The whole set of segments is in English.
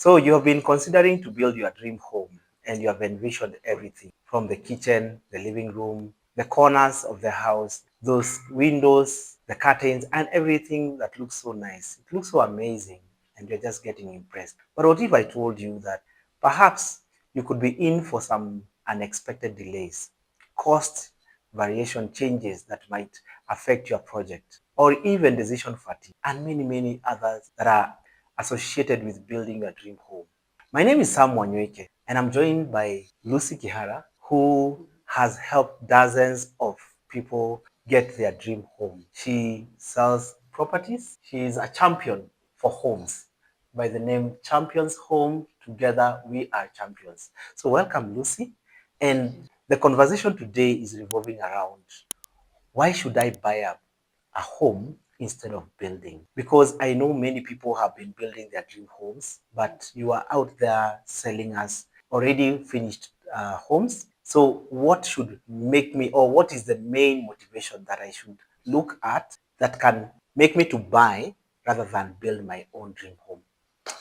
So you have been considering to build your dream home and you have envisioned everything from the kitchen, the living room, the corners of the house, those windows, the curtains, and everything that looks so nice. It looks so amazing and you're just getting impressed. But what if I told you that perhaps you could be in for some unexpected delays, cost variation changes that might affect your project, or even decision fatigue, and many, many others that are associated with building a dream home. My name is Sam Wanyweke, and I'm joined by Lucy Kihara, who has helped dozens of people get their dream home. She sells properties. She is a champion for homes by the name Champions Home. Together, we are champions. So, welcome, Lucy. And the conversation today is revolving around why should I buy a home instead of building? Because I know many people have been building their dream homes, but you are out there selling us already finished homes. So, what should make me, or what is the main motivation that I should look at that can make me to buy rather than build my own dream home?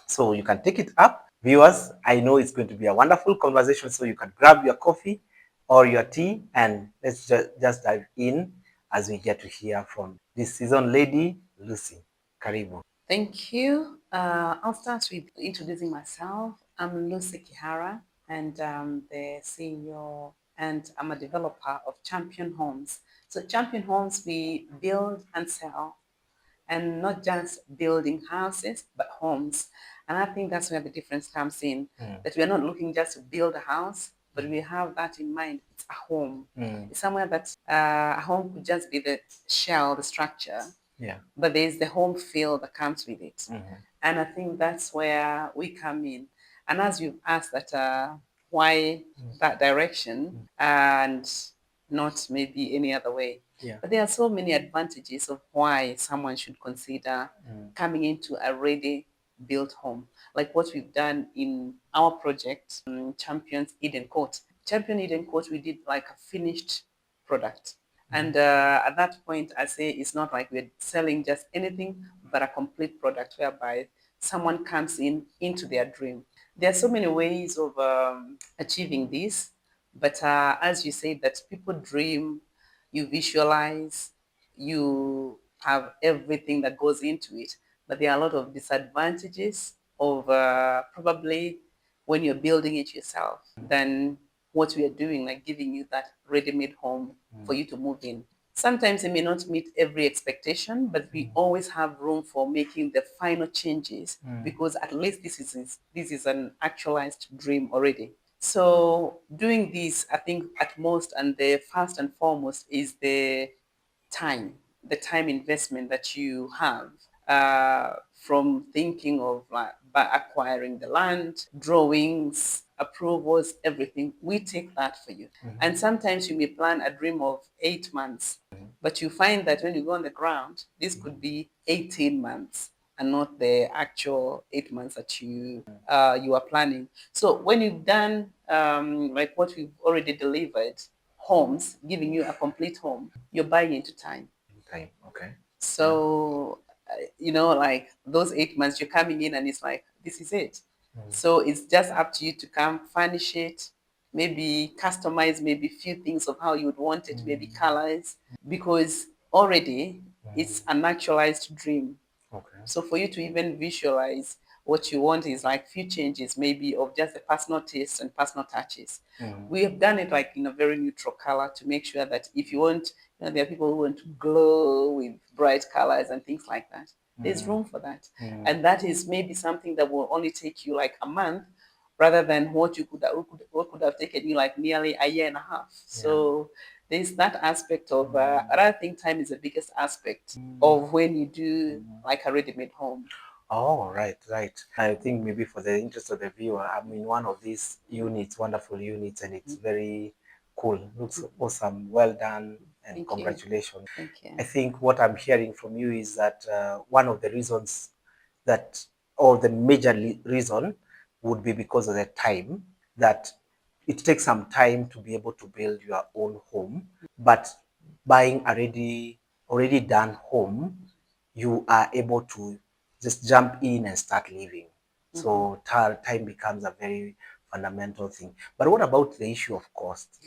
So you can take it up. Viewers, I know it's going to be a wonderful conversation. So you can grab your coffee or your tea and let's just dive in as we get to hear from this seasoned lady, Lucy. Karibu. Thank you. I'll start with introducing myself. I'm Lucy Kihara, and I'm the CEO, and I'm a developer of Champion Homes. So, Champion Homes, we build and sell, and not just building houses, but homes. And I think that's where the difference comes in, that we are not looking just to build a house, but we have that in mind. It's a home. It's somewhere that a home could just be the shell, the structure, Yeah. but there's the home feel that comes with it. And I think that's where we come in. And as you've asked that, why that direction and not maybe any other way? Yeah. But there are so many advantages of why someone should consider coming into a ready built home, like what we've done in our project, Champions Eden Court. Champion Eden Court, we did like a finished product. And at that point, I say it's not like we're selling just anything, but a complete product whereby someone comes in into their dream. There are so many ways of achieving this, but as you say, that people dream, you visualize, you have everything that goes into it. But there are a lot of disadvantages of probably when you're building it yourself than what we are doing, like giving you that ready-made home for you to move in. Sometimes it may not meet every expectation, but we always have room for making the final changes because at least this is an actualized dream already. So doing this, I think at most and the first and foremost is the time investment that you have from thinking of like by acquiring the land, drawings, approvals, everything. We take that for you. And sometimes you may plan a dream of 8 months, but you find that when you go on the ground, this could be 18 months and not the actual 8 months that you are planning. So when you've done like what we've already delivered, homes, giving you a complete home, you're buying into time. Time. Okay. So, like those 8 months, you're coming in and it's like, this is it. So it's just up to you to come furnish it, maybe customize maybe few things of how you would want it, maybe colors, because already it's a naturalized dream. Okay. So for you to even visualize what you want is like few changes, maybe of just the personal taste and personal touches. We have done it like in a very neutral color to make sure that if you want, there are people who want to glow with bright colors and things like that. There's room for that. And that is maybe something that will only take you like a month rather than what could have taken you like nearly a year and a half. So there's that aspect of I think time is the biggest aspect of when you do like a ready-made home. Oh, right, right. I think maybe for the interest of the viewer, I'm in one of these units, wonderful units, and it's very cool. Looks awesome. Well done, and Thank you. congratulations. Thank you. I think what I'm hearing from you is that one of the reasons that, or the major reason, would be because of the time, that it takes some time to be able to build your own home, but buying already done home, you are able to just jump in and start living. So time becomes a very fundamental thing. But what about the issue of cost?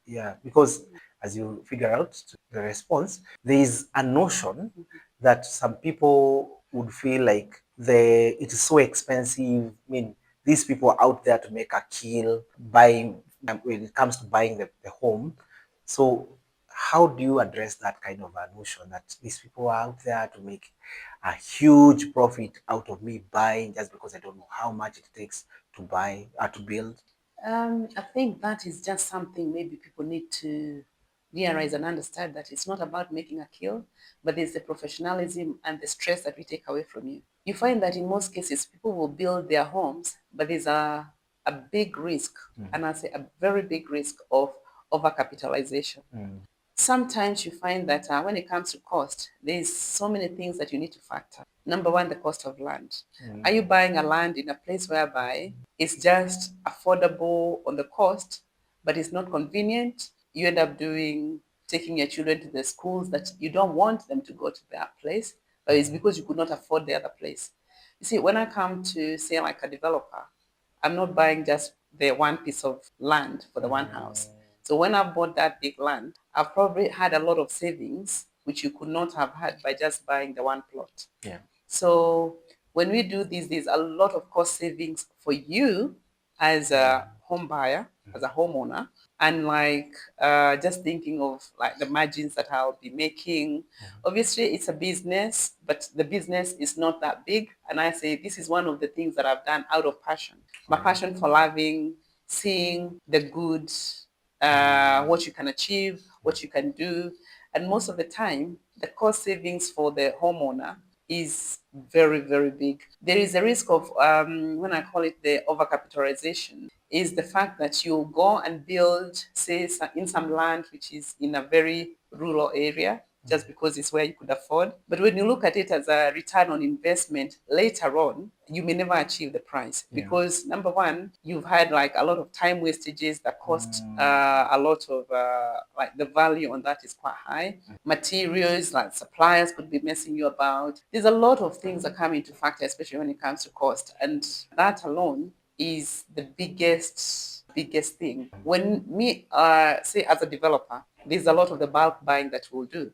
Yeah, because as you figure out the response, there is a notion that some people would feel like it is so expensive. I mean, these people are out there to make a kill buying when it comes to buying the home. So how do you address that kind of a notion that these people are out there to make a huge profit out of me buying just because I don't know how much it takes to buy or to build? I think that is just something maybe people need to realize and understand that it's not about making a kill, but there's the professionalism and the stress that we take away from you. You find that in most cases, people will build their homes, but there's a big risk, and I say a very big risk of overcapitalization. Sometimes you find that when it comes to cost, there's so many things that you need to factor. Number one, the cost of land. Are you buying a land in a place whereby it's just affordable on the cost, but it's not convenient? You end up taking your children to the schools that you don't want them to go to that place, but it's because you could not afford the other place. You see, when I come to say like a developer, I'm not buying just the one piece of land for the one house. So when I bought that big land, I've probably had a lot of savings, which you could not have had by just buying the one plot. Yeah. So when we do this, there's a lot of cost savings for you as a home buyer, as a homeowner, and like just thinking of like the margins that I'll be making. Obviously, it's a business, but the business is not that big. And I say this is one of the things that I've done out of passion. My passion for loving, seeing the good, what you can achieve, what you can do. And most of the time, the cost savings for the homeowner is very, very big. There is a risk of, when I call it the overcapitalization, is the fact that you go and build, say, in some land which is in a very rural area, just because it's where you could afford. But when you look at it as a return on investment later on, you may never achieve the price because number one, you've had like a lot of time wastages that cost a lot of like the value on that is quite high. Materials like suppliers could be messing you about. There's a lot of things that come into factor, especially when it comes to cost, and that alone is the biggest thing. When me say as a developer, there's a lot of the bulk buying that we'll do.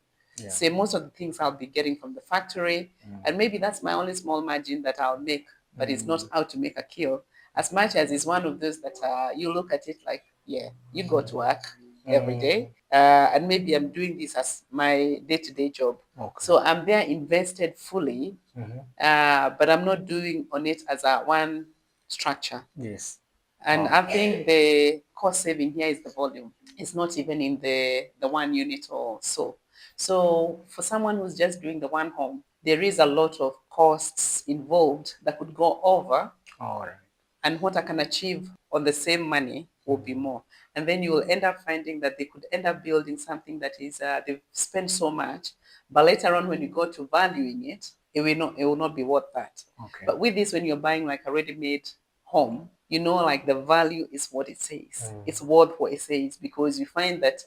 Say most of the things I'll be getting from the factory, and maybe that's my only small margin that I'll make, but it's not how to make a kill. As much as it's one of those that you look at it like, yeah, you go to work every day, and maybe I'm doing this as my day-to-day job. Okay. So I'm there invested fully, but I'm not doing on it as a one structure. Yes. And I think the cost saving here is the volume. It's not even in the one unit or so. So for someone who's just doing the one home, there is a lot of costs involved that could go over, All right. and what I can achieve on the same money will be more. And then you will end up finding that they could end up building something that is they've spent so much, but later on when you go to valuing it, it will not be worth that. Okay. But with this, when you're buying like a ready-made home, you know, like the value is what it says. It's worth what it says because you find that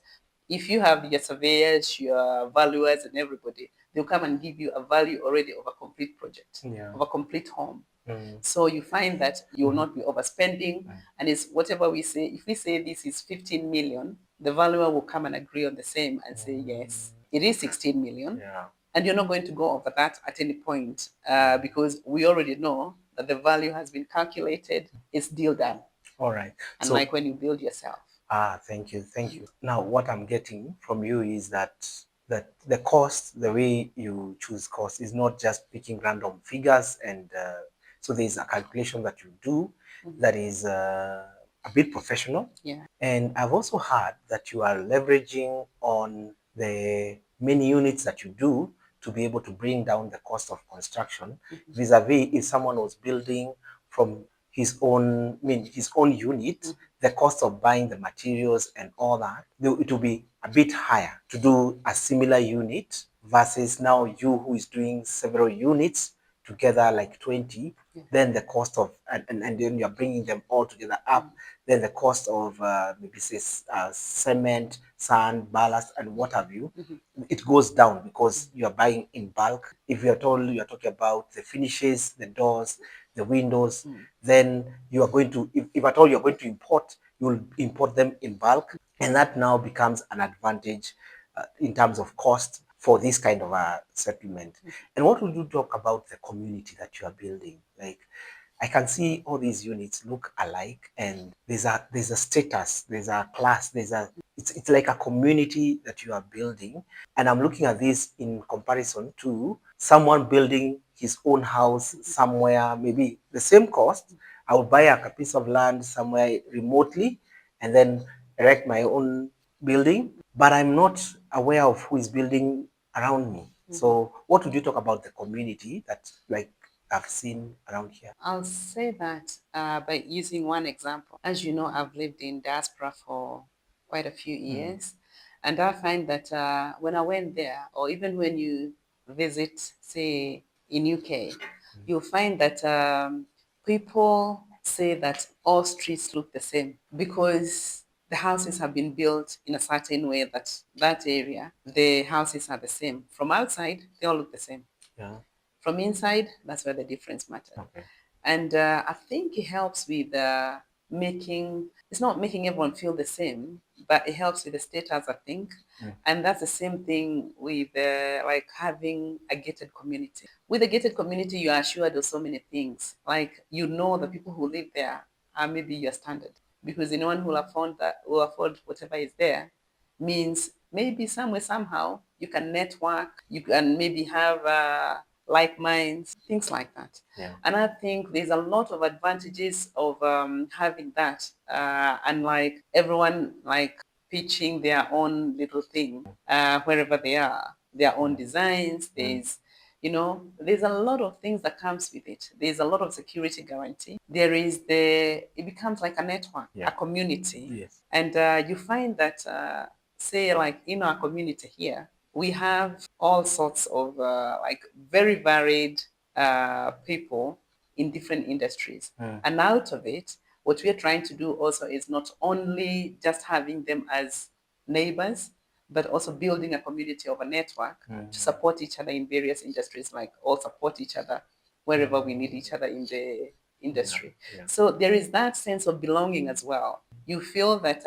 if you have your surveyors, your valuers, and everybody, they'll come and give you a value already of a complete project, of a complete home. So you find that you will not be overspending, and it's whatever we say. If we say this is 15 million, the valuer will come and agree on the same and say, yes, it is 16 million. Yeah. And you're not going to go over that at any point because we already know that the value has been calculated, it's deal done. All right. And So, like when you build yourself. thank you, thank you. Now, what I'm getting from you is that the cost, the way you choose cost, is not just picking random figures, and so there's a calculation that you do that is a bit professional. Yeah. And I've also heard that you are leveraging on the many units that you do to be able to bring down the cost of construction vis-a-vis if someone was building from his own, his own unit, the cost of buying the materials and all that, it will be a bit higher to do a similar unit versus now you who is doing several units together like 20, then the cost of, and then you're bringing them all together up, then the cost of maybe say cement, sand, ballast, and what have you, it goes down because you're buying in bulk. If you're told you're talking about the finishes, the doors, the windows, then you are going to, if at all you're going to import, you'll import them in bulk. And that now becomes an advantage in terms of cost for this kind of a settlement. And what would you talk about the community that you are building? Like, I can see all these units look alike, and there's a status, there's a class, it's like a community that you are building. And I'm looking at this in comparison to someone building his own house somewhere, maybe the same cost. I would buy a piece of land somewhere remotely and then erect my own building, but I'm not aware of who is building around me. So what would you talk about the community that, like, I've seen around here? I'll say that by using one example. As you know, I've lived in diaspora for quite a few years, and I find that when I went there, or even when you visit, say, in UK, you'll find that people say that all streets look the same because the houses have been built in a certain way that that area, the houses are the same. From outside, they all look the same. Yeah. From inside, that's where the difference matters. Okay. And I think it helps with it's not making everyone feel the same, but it helps with the status, I think. And that's the same thing with like having a gated community. With a gated community, you are assured of so many things. Like, you know, the people who live there are maybe your standard, because anyone who will afford whatever is there means maybe somewhere, somehow, you can network, you can maybe have like minds, things like that. Yeah. And I think there's a lot of advantages of having that, and like everyone like pitching their own little thing wherever they are, their own designs. There's a lot of things that comes with it. There's a lot of security guarantee. It becomes like a network, Yeah. a community. Yes. And you find that, say, like in our community here, we have all sorts of like very varied people in different industries. And out of it, what we're trying to do also is not only just having them as neighbors, but also building a community of a network to support each other in various industries, like all support each other wherever we need each other in the industry. Yeah. So there is that sense of belonging as well. You feel that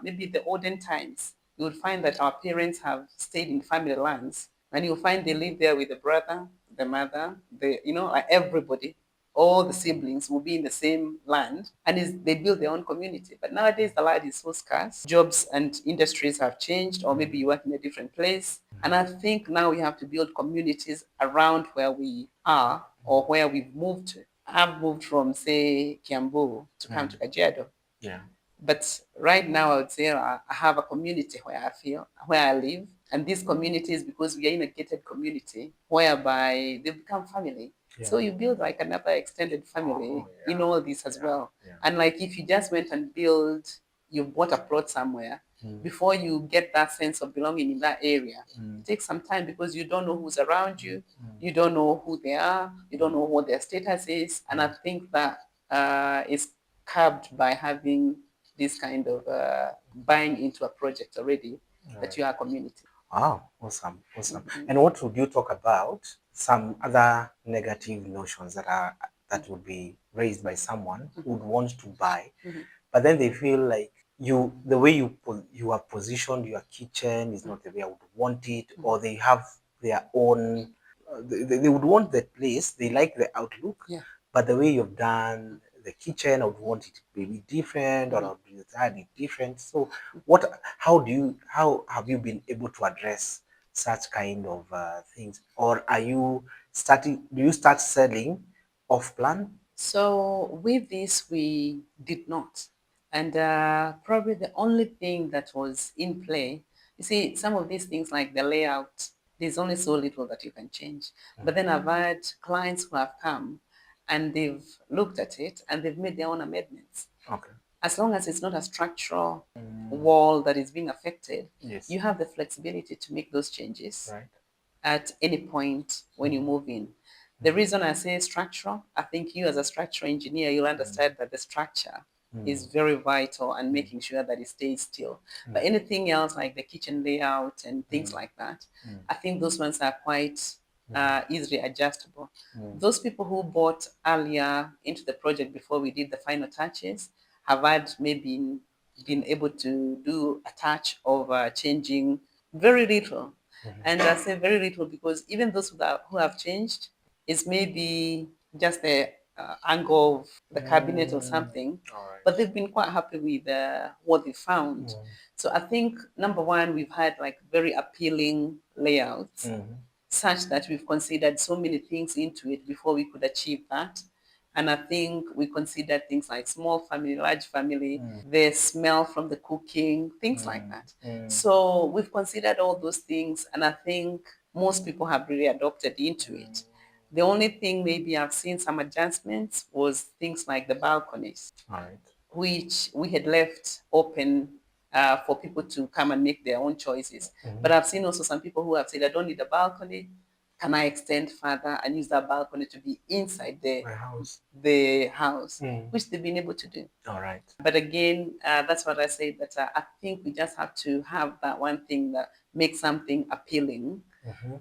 maybe the olden times, you would find that our parents have stayed in family lands, and you'll find they live there with the brother, the mother, like everybody. All the siblings will be in the same land, and they build their own community. But nowadays, the land is so scarce. Jobs and industries have changed, or maybe you work in a different place. And I think now we have to build communities around where we are or where we've moved to. I've moved from, say, Kiambu to come to Kajiado. Yeah. But right now, I would say I have a community where I live. And these communities, because we are in a gated community, whereby they become family. Yeah. So you build like another extended family in all this as well. Yeah. And like if you just went and you bought a plot somewhere, before you get that sense of belonging in that area, it takes some time because you don't know who's around you, you don't know who they are, you don't know what their status is. And I think that is curbed by having this kind of buying into a project already, that you are a community. Wow, awesome. And what would you talk about some other negative notions that would be raised by someone who would want to buy, but then they feel like the way you are positioned, your kitchen is not the way I would want it, or they have their own, they would want the place, they like the outlook, Yeah. but the way you've done the kitchen, I would want it to be different, or I would design it different. So how have you been able to address such kind of things? Or do you start selling off plan? So with this, we did not. And probably the only thing that was in play, you see, some of these things like the layout, there's only so little that you can change. But then I've had clients who have come and they've looked at it and they've made their own amendments. Okay. As long as it's not a structural wall that is being affected, Yes. you have the flexibility to make those changes Right. at any point when you move in. The reason I say structural, I think you as a structural engineer, you'll understand that the structure is very vital and making sure that it stays still. But anything else like the kitchen layout and things like that, I think those ones are quite easily adjustable. Those people who bought earlier into the project before we did the final touches have had maybe been able to do a touch of changing very little. And I say very little because even those who have changed is maybe just the angle of the cabinet or something, All right. but they've been quite happy with what they found. So I think number one, we've had like very appealing layouts such that we've considered so many things into it before we could achieve that. And I think we considered things like small family, large family, the smell from the cooking, things like that. So we've considered all those things, and I think most people have really adopted into it. The only thing maybe I've seen some adjustments was things like the balconies, All right. which we had left open for people to come and make their own choices. But I've seen also some people who have said, I don't need a balcony. Can I extend further and use that balcony to be inside My house. the house, which they've been able to do. All right. But again, that's what I say, that I think we just have to have that one thing that makes something appealing.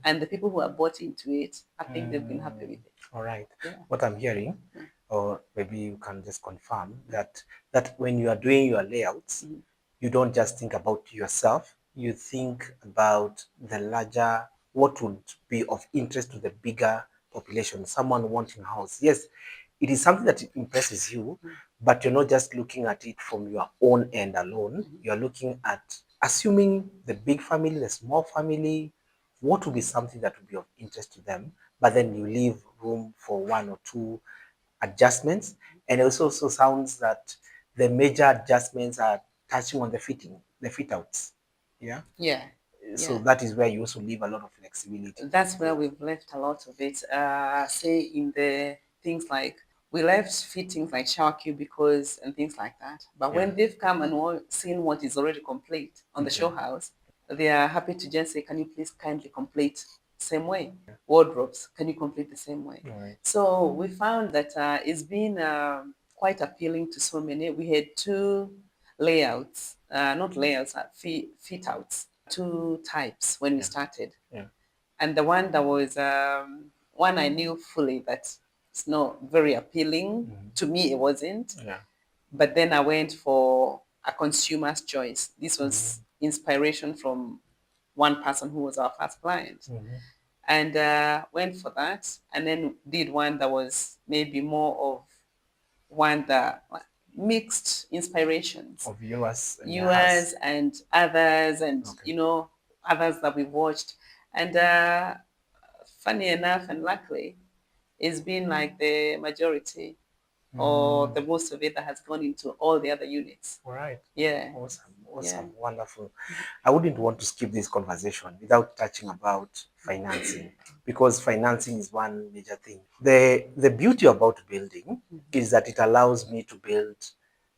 And the people who are bought into it, I think they've been happy with it. All right. Yeah. What I'm hearing, or maybe you can just confirm that when you are doing your layouts, you don't just think about yourself. You think about the larger, what would be of interest to the bigger population. Someone wanting a house. Yes, it is something that impresses you, but you're not just looking at it from your own end alone. You're looking at assuming the big family, the small family, what would be something that would be of interest to them, but then you leave room for one or two adjustments. And it also sounds that the major adjustments are touching on the fitting, the fit outs. Yeah. Yeah. So Yeah. that is where you also leave a lot of flexibility. That's where we've left a lot of it. Say in the things like we left fittings like shower cubicles and things like that. But when they've come and seen what is already complete on the show house, they are happy to just say, "Can you please kindly complete same way?" Wardrobes, can you complete the same way? Right. So we found that it's been quite appealing to so many. We had two layouts, not layouts, fit outs, two types when we started. Yeah. And the one that was one I knew fully that it's not very appealing. To me, it wasn't. Yeah. But then I went for a consumer's choice. This was inspiration from one person who was our first client. And went for that, and then did one that was maybe more of one that mixed inspirations Of yours and yours and others, and others that we watched. And funny enough, and luckily, it's been like the majority or the most of it that has gone into all the other units. All right. Yeah. Awesome. Yeah. Wonderful. I wouldn't want to skip this conversation without touching about financing, because financing is one major thing. The beauty about building is that it allows me to build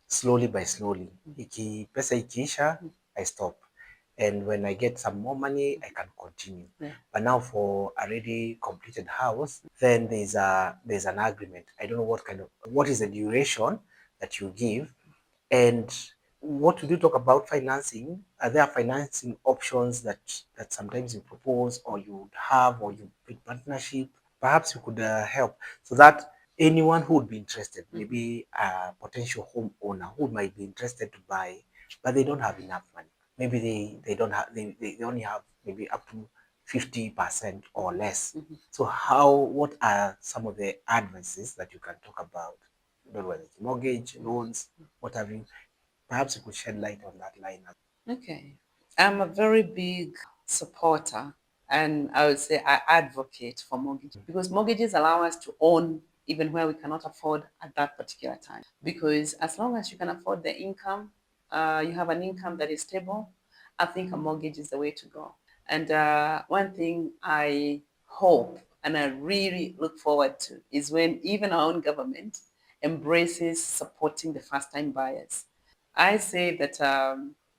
slowly by slowly. Pesa ikiisha, I stop. And when I get some more money, I can continue. Yeah. But now for a already completed house, then there's an agreement. I don't know what is the duration that you give, and what would you talk about financing? Are there financing options that sometimes you propose or you would have, or you with partnership? Perhaps you could help so that anyone who would be interested, maybe a potential homeowner who might be interested to buy, but they don't have enough money. Maybe they don't have they only have maybe up to 50% or less. So what are some of the advances that you can talk about? Whether it's mortgage, loans, what have you? Perhaps you could shed light on that line. Okay. I'm a very big supporter, and I would say I advocate for mortgages, because mortgages allow us to own even where we cannot afford at that particular time. Because as long as you can afford the income, you have an income that is stable, I think a mortgage is the way to go. And one thing I hope and I really look forward to is when even our own government embraces supporting the first time buyers. I say that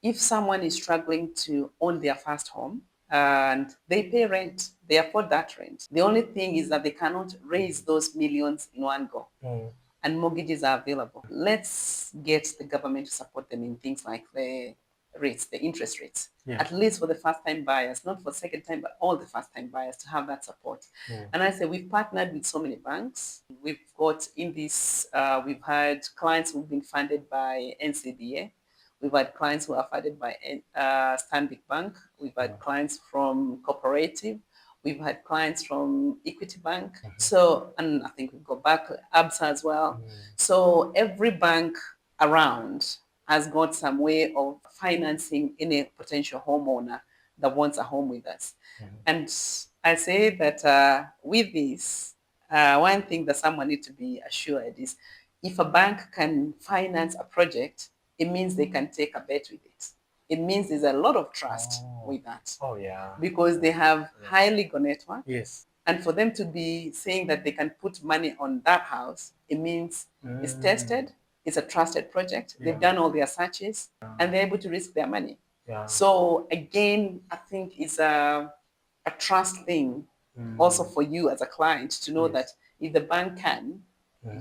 if someone is struggling to own their first home and they pay rent, they afford that rent. The only thing is that they cannot raise those millions in one go. And mortgages are available. Let's get the government to support them in things like the rates, the interest rates, Yeah. at least for the first-time buyers, not for second-time, but all the first-time buyers to have that support. And I say we've partnered with so many banks. We've got in this, we've had clients who've been funded by NCBA. We've had clients who are funded by Stanbic Bank. We've had clients from Cooperative. We've had clients from Equity Bank. So, and I think we've got back ABSA as well. So every bank around has got some way of financing any potential homeowner that wants a home with us. And I say that with this, one thing that someone needs to be assured is if a bank can finance a project, it means they can take a bet with it. It means there's a lot of trust with that. Oh, yeah. Because they have high legal network. Yes. And for them to be saying that they can put money on that house, it means it's tested, it's a trusted project, they've done all their searches, and they're able to risk their money. Yeah. So again, I think it's a trust thing also for you as a client to know that if the bank can,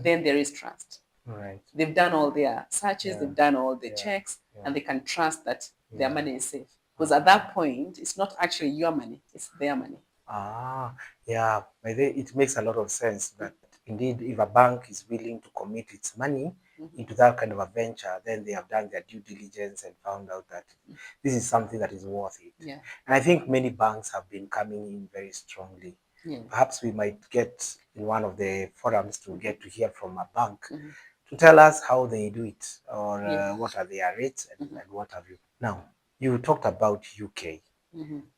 then there is trust. Right. They've done all their searches, they've done all the checks, and they can trust that their money is safe. Because at that point, it's not actually your money, it's their money. Ah, yeah. By the it makes a lot of sense that indeed, if a bank is willing to commit its money into that kind of a venture, then they have done their due diligence and found out that this is something that is worth it. Yeah. And I think many banks have been coming in very strongly. Yeah. Perhaps we might get in one of the forums to get to hear from a bank to tell us how they do it or what are their rates and what have you. Now, you talked about UK.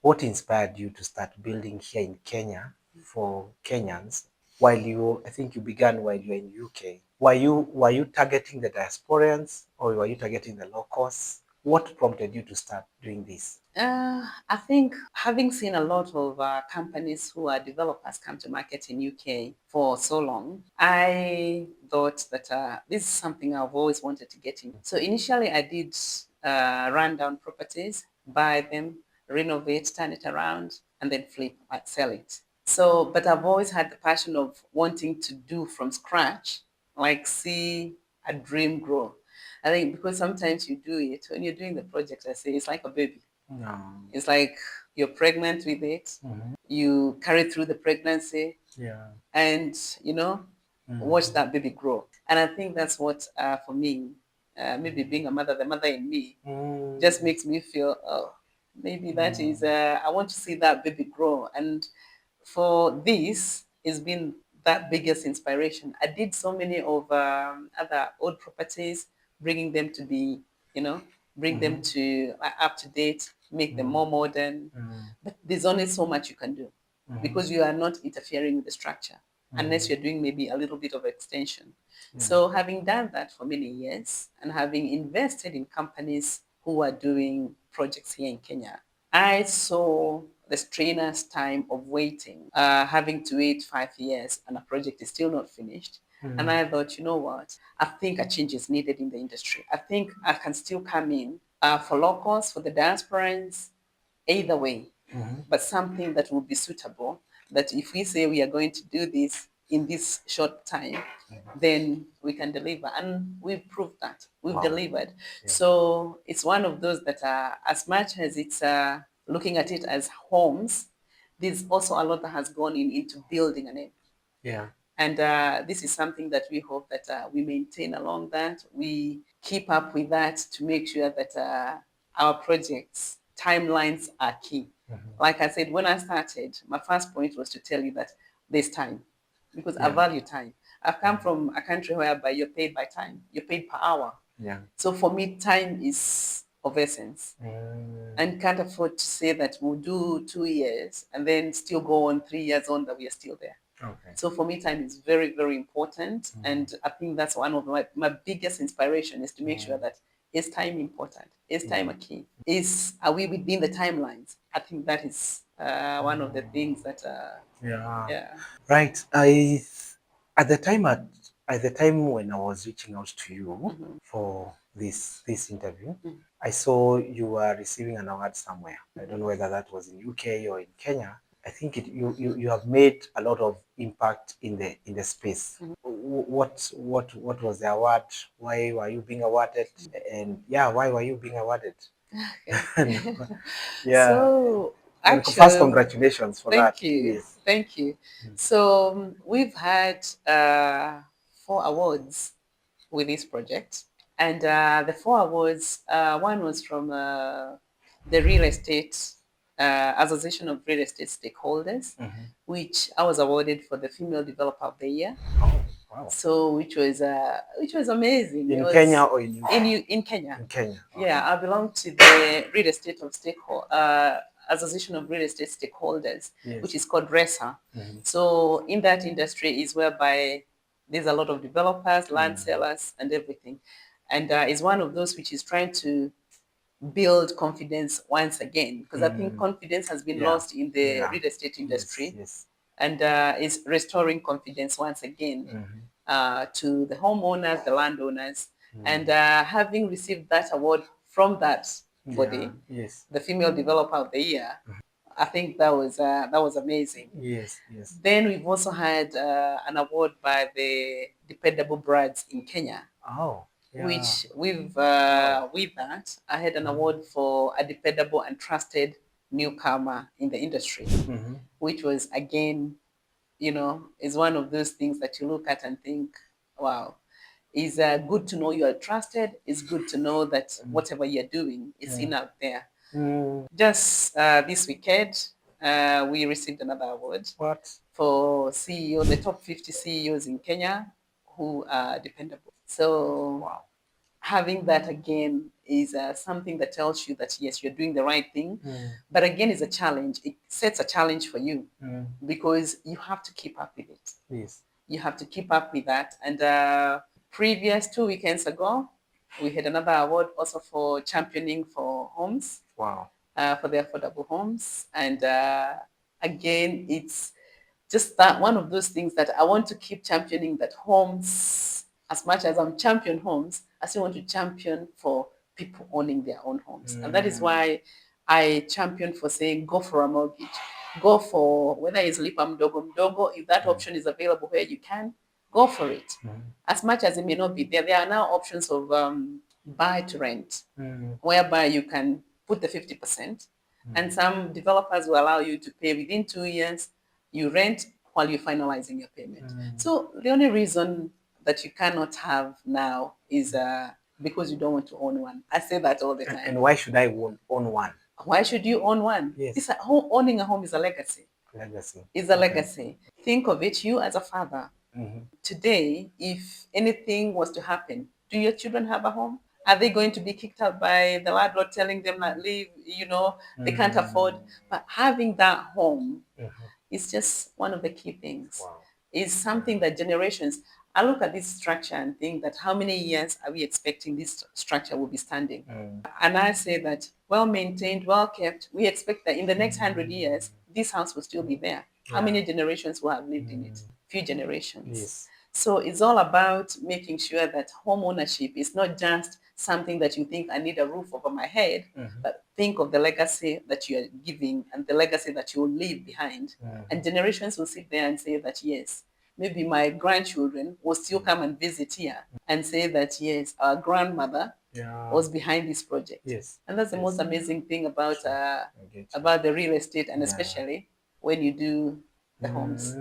What inspired you to start building here in Kenya for Kenyans while I think you began while you were in UK? Were you targeting the diasporans or were you targeting the locals? What prompted you to start doing this? I think having seen a lot of companies who are developers come to market in UK for so long, I thought that this is something I've always wanted to get in. So initially I did run down properties, buy them, renovate, turn it around, and then flip, sell it. So, but I've always had the passion of wanting to do from scratch, like see a dream grow. I think because sometimes you do it, when you're doing the project, I say it's like a baby. It's like you're pregnant with it, you carry through the pregnancy, and watch that baby grow. And I think that's what, for me, maybe being a mother, the mother in me, just makes me feel, oh, maybe that is, I want to see that baby grow. And for this, it's been that biggest inspiration. I did so many of other old properties, bringing them to be, bring them to up to date, make them more modern. But there's only so much you can do because you are not interfering with the structure unless you're doing maybe a little bit of extension. So having done that for many years and having invested in companies who are doing projects here in Kenya, I saw the strenuous time of waiting, having to wait 5 years and a project is still not finished. And I thought, you know what? I think a change is needed in the industry. I think I can still come in for locals, for the diasporans, either way, but something that will be suitable. That if we say we are going to do this in this short time, then we can deliver. And we've proved that. We've delivered. So it's one of those that as much as it's looking at it as homes, there's also a lot that has gone into building a name. Yeah. And this is something that we hope that we maintain along that. We keep up with that to make sure that our projects timelines are key. Like I said, when I started, my first point was to tell you that there's time because I value time. I've come from a country whereby you're paid by time, you're paid per hour. Yeah. So for me, time is of essence. And can't afford to say that we'll do 2 years and then still go on 3 years on that we are still there. Okay. So for me, time is very, very important. And I think that's one of my biggest inspiration is to make sure that is time important? Is time a key? Are we within the timelines? I think that is one of the things that, yeah. Right. At the time when I was reaching out to you for this interview, I saw you were receiving an award somewhere. I don't know whether that was in UK or in Kenya. I think you have made a lot of impact in the space. What was the award? Why were you being awarded? And yeah, why were you being awarded? Okay. Yeah. So And first, actually, congratulations for that. thank you, Yes. thank you. So we've had 4 awards with this project, and the 4 awards, one was from the Real Estate Association of Real Estate Stakeholders, which I was awarded for the Female Developer of the Year. Oh, wow. So which was amazing. It In was Kenya or in UK? in Kenya. In Kenya. Okay. Yeah, I belong to the Real Estate of Association of Real Estate Stakeholders, Yes. which is called RESA. So in that industry is whereby there's a lot of developers, land sellers, and everything, and is one of those which is trying to build confidence once again, because I think confidence has been Yeah. lost in the Yeah. real estate Yes. industry, Yes. and is restoring confidence once again to the homeowners, the landowners, and having received that award from that body, Yeah. Yes. the Female Developer of the Year, I think that was amazing. Yes. Yes. Then we've also had an award by the Dependable Brides in Kenya, Oh. Yeah. which with that I had an award for a dependable and trusted newcomer in the industry, which was again, is one of those things that you look at and think, wow, is good to know you are trusted. It's good to know that whatever you're doing is seen out there. Just this weekend, we received another award What? for CEO, the top 50 CEOs in Kenya who are dependable. So Wow. having that again is something that tells you that yes, you're doing the right thing, but again, is a challenge. It sets a challenge for you because you have to keep up with it. Yes. You have to keep up with that. And previous 2 weekends ago, we had another award also for championing for homes, Wow. for the affordable homes. And again, it's just that one of those things that I want to keep championing, that homes, as much as I'm champion homes, I still want to champion for people owning their own homes. And that is why I champion for saying go for a mortgage. Go for whether it's lipa mdogo mdogo, if that option is available where you can, go for it. As much as it may not be there, there are now options of buy to rent, whereby you can put the 50%, and some developers will allow you to pay within 2 years. You rent while you're finalizing your payment. So the only reason that you cannot have now is because you don't want to own one. I say that all the time. And why should I own one? Why should you own one? Yes. Owning a home is a legacy. Legacy. Is a legacy. Think of it, you as a father. Today, if anything was to happen, do your children have a home? Are they going to be kicked out by the landlord telling them that leave, they can't afford? But having that home is just one of the key things. Wow. Is something that generations, I look at this structure and think that how many years are we expecting this structure will be standing? And I say that well maintained, well kept, we expect that in the next 100 years, this house will still be there. How many generations will have lived in it? Few generations. Yes. So it's all about making sure that home ownership is not just something that you think I need a roof over my head, but think of the legacy that you are giving and the legacy that you will leave behind. And generations will sit there and say that, yes, maybe my grandchildren will still come and visit here and say that, yes, our grandmother was behind this project. Yes. And that's the most amazing thing about the real estate, and especially when you do the homes.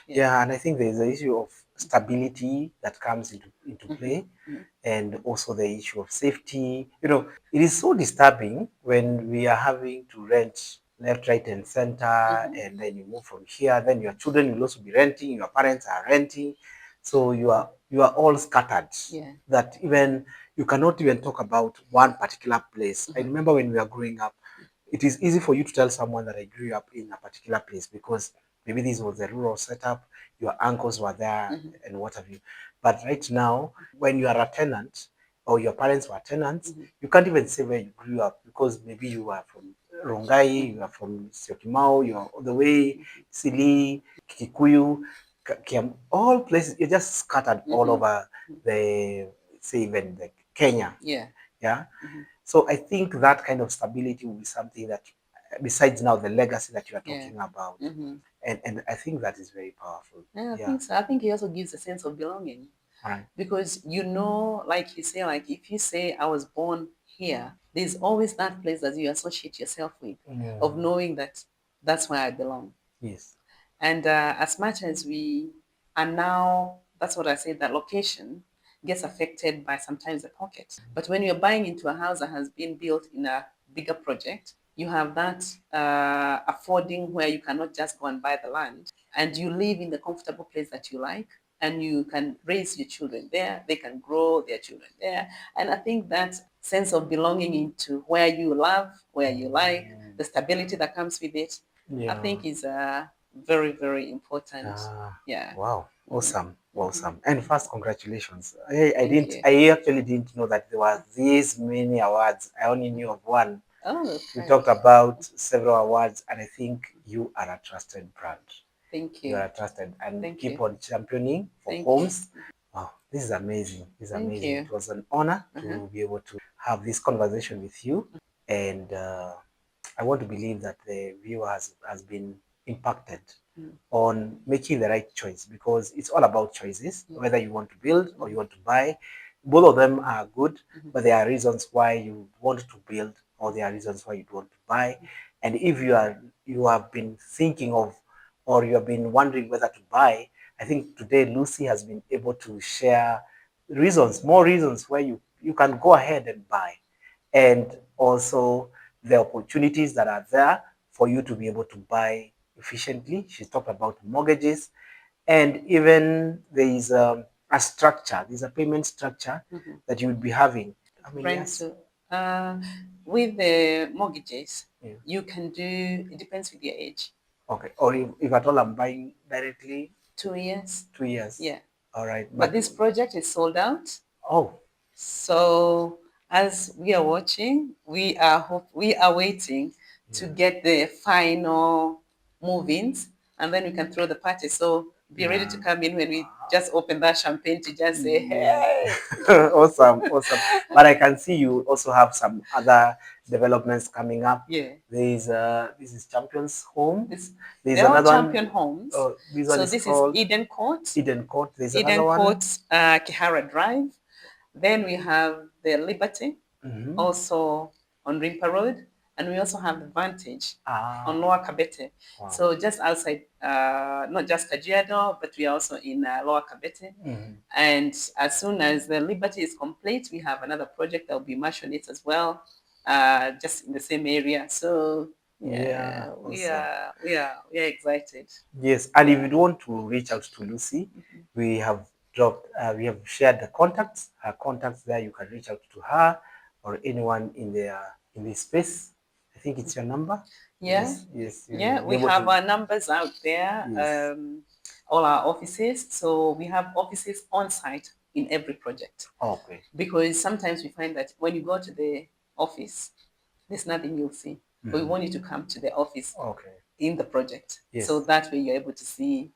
Yeah, and I think there's the issue of stability that comes into play, and also the issue of safety. It is so disturbing when we are having to rent left, right, and center, and then you move from here, then your children will also be renting, your parents are renting, so you are all scattered. Yeah. That even you cannot even talk about one particular place. I remember when we were growing up, it is easy for you to tell someone that I grew up in a particular place because maybe this was a rural setup, your uncles were there and what have you. But right now, when you are a tenant or your parents were tenants, you can't even say where you grew up because maybe you are from Rongai, you are from Syokimau, you are all the way, Sili, Kikuyu, all places, you're just scattered all over say even the Kenya. Yeah. Yeah. So I think that kind of stability will be something that, besides now the legacy that you are talking about, and I think that is very powerful. Yeah, I think so. I think it also gives a sense of belonging. Right. Because like you say, like if you say I was born here, there's always that place that you associate yourself with, of Mm. knowing that that's where I belong. Yes. And as much as we are now, that's what I say, that location gets affected by sometimes the pocket. But when you're buying into a house that has been built in a bigger project, you have that affording where you cannot just go and buy the land, and you live in the comfortable place that you like, and you can raise your children there, they can grow their children there. And I think that sense of belonging into where you love, where you like, the stability that comes with it, I Yeah. think is very, very important. Ah, Yeah. wow. Awesome. Mhm. Awesome. And first, congratulations. Thank you. I actually didn't know that there were these many awards. I only knew of one. Oh, You okay. talked about several awards, and I think you are a trusted brand. Thank You you. are trusted and Thank keep you. on championing for Thank you. homes. Wow, this is amazing. This is Thank amazing. you. It was an honor Uh-huh. to be able to have this conversation with you. And I want to believe that the viewer has been impacted Mm. on making the right choice, because it's all about choices, Yeah. whether you want to build or you want to buy. Both of them are good, Mhm. but there are reasons why you want to build or there are reasons why you want to buy. And if you have been thinking of, or you have been wondering whether to buy, I think today Lucy has been able to share reasons, more reasons where you can go ahead and buy, and also the opportunities that are there for you to be able to buy efficiently. She talked about mortgages, and even there is a structure, there's a payment structure Mhm. that you would be having. How many years? Rental. With the mortgages, Yeah. you can do, it depends with your age. Okay. Or if at all I'm buying directly, 2 years. 2 years. Yeah. All right. But But this project is sold out. oh, So as we are watching, we are waiting to yeah. get the final move-ins, and then we can throw the party. So be ready to Yeah. come in when we just open that champagne to just say, Yeah. hey. Awesome, awesome. But I can see you also have some other developments coming up. Yeah. This is Champions Home. This, There's they're all another champion one. homes. This one So is this is called Eden Court, Eden Court. There's another Eden one. Court, Kihara Drive. Then we have the Liberty, Mm-hmm. also on Rimpa Road, and we also have the Vantage on Ah, Lower Kabete. wow. So just outside, not just Kajiado, but we are also in Lower Kabete. Mm-hmm. And as soon as the Liberty is complete, we have another project that will be much on it as well, just in the same area. So Yeah, yeah, awesome. we are excited. Yes, and if Yeah. you want to reach out to Lucy, we have shared the contacts, her contacts there. You can reach out to her or anyone in this space. I think it's your number. Yeah, Yes, yes, you'll yeah, be we able have to. our numbers out there, Yes. all our offices. So we have offices on site in every project, Okay. because sometimes we find that when you go to the office, there's nothing you'll see. But we Mhm. want you to come to the office Okay. in the project. So Yes. that way you're able to see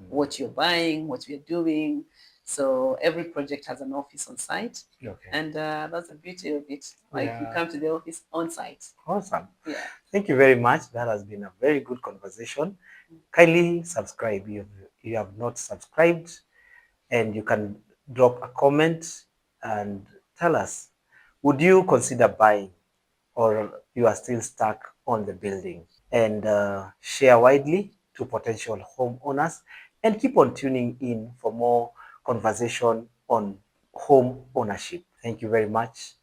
what you're buying, what you're doing. So every project has an office on site. Okay. And that's the beauty of it. Like you Yeah. come to the office on site. Awesome. Yeah. Thank you very much. That has been a very good conversation. Kindly subscribe. You have not subscribed, and you can drop a comment and tell us, would you consider buying, or you are still stuck on the building? And share widely to potential homeowners, and keep on tuning in for more conversation on home ownership. Thank you very much.